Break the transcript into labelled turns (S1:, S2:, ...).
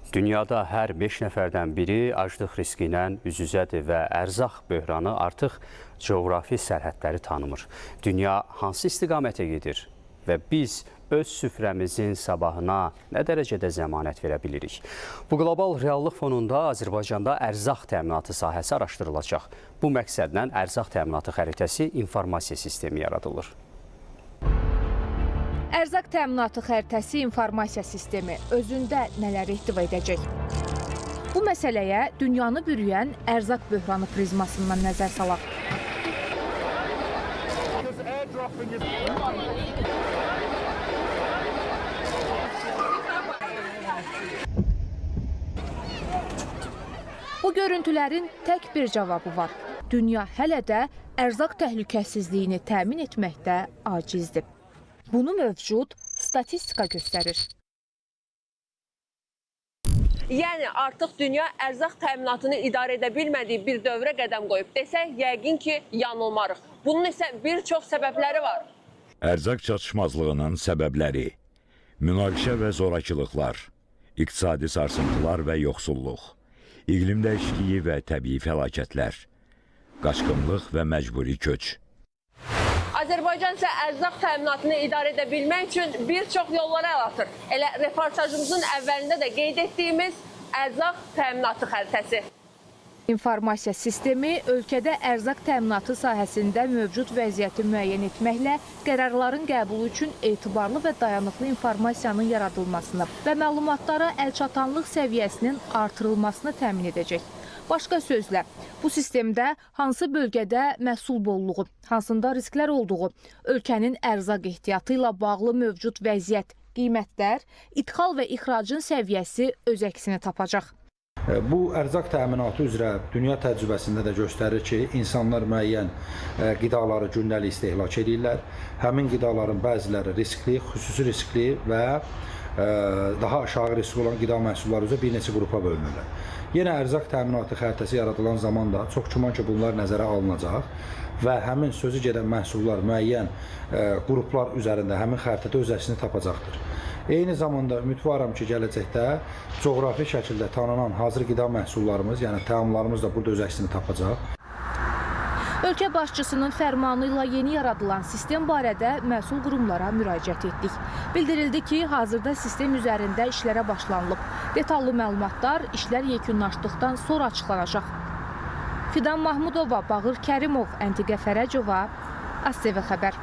S1: Dünyada hər 5 nəfərdən biri aclıq riski ilə üz-üzədir və ərzaq böhranı artıq coğrafi sərhədləri tanımır. Dünya hansı istiqamətə gedir və biz öz süfrəmizin sabahına nə dərəcədə zəmanət verə bilirik? Bu qlobal reallıq fonunda Azərbaycanda ərzaq təminatı sahəsi araşdırılacaq. Bu məqsədlə ərzaq təminatı xəritəsi informasiya sistemi yaradılır.
S2: Ərzaq təminatı xəritəsi informasiya sistemi özündə nələr ehtiva edəcək? Bu məsələyə dünyanı bürüyən ərzaq böhranı prizmasından nəzər salaq. Bu görüntülərin tək bir cavabı var. Dünya hələ də ərzaq təhlükəsizliyini təmin etməkdə acizdir. Bunu mövcud statistika göstərir.
S3: Yəni artıq dünya ərzaq təminatını idarə edə bilmədiyi bir dövrə qədəm qoyub desək, yəqin ki, yanılmarıq. Bunun isə bir çox səbəbləri var.
S4: Ərzaq çatışmazlığının səbəbləri: münaqişə və zorakılıqlar, iqtisadi sarsıntılar və yoxsulluq, iqlim dəyişikliyi və təbii fəlakətlər, qaçqınlıq və məcburi köç.
S3: Azərbaycan isə ərzaq təminatını idarə edə bilmək üçün bir çox yollara əl atır. Elə reportajımızın əvvəlində də qeyd etdiyimiz ərzaq təminatı xəritəsi.
S2: İnformasiya sistemi ölkədə ərzaq təminatı sahəsində mövcud vəziyyəti müəyyən etməklə qərarların qəbulu üçün etibarlı və dayanıqlı informasiyanın yaradılmasını və məlumatlara əlçatanlıq səviyyəsinin artırılmasını təmin edəcək. Başqa sözlə, bu sistemdə hansı bölgədə məhsul bolluğu, hansında risklər olduğu, ölkənin ərzaq ehtiyatı ilə bağlı mövcud vəziyyət, qiymətlər, idxal və ixracın səviyyəsi öz əksini tapacaq.
S5: Bu ərzaq təminatı üzrə dünya təcrübəsində də göstərir ki, insanlar müəyyən qidaları gündəlik istehlak edirlər. Həmin qidaların bəziləri riskli, xüsusi riskli və daha aşağı riskli olan qida məhsulları üzrə bir neçə qrupa bölünürlər. Yenə ərzaq təminatı xəritəsi yaradılan zaman da çox güman ki, bunlar nəzərə alınacaq və həmin sözü gedən məhsullar müəyyən qruplar üzərində həmin xəritədə öz əksini tapacaqdır. Eyni zamanda ümidvaram ki, gələcəkdə coğrafi şəkildə tanınan hazır qida məhsullarımız, yəni təamlarımız da burada öz əksini tapacaq.
S2: Ölkə başçısının fərmanı ilə yeni yaradılan sistem barədə məsul qurumlara müraciət etdik. Bildirildi ki, hazırda sistem üzərində işlərə başlanılıb. Detallı məlumatlar işlər yekunlaşdıqdan sonra açıqlanacaq. Fidan Mahmudova, Bağır Kərimov, Əntiqə Fərəcova, ASTV Xəbər.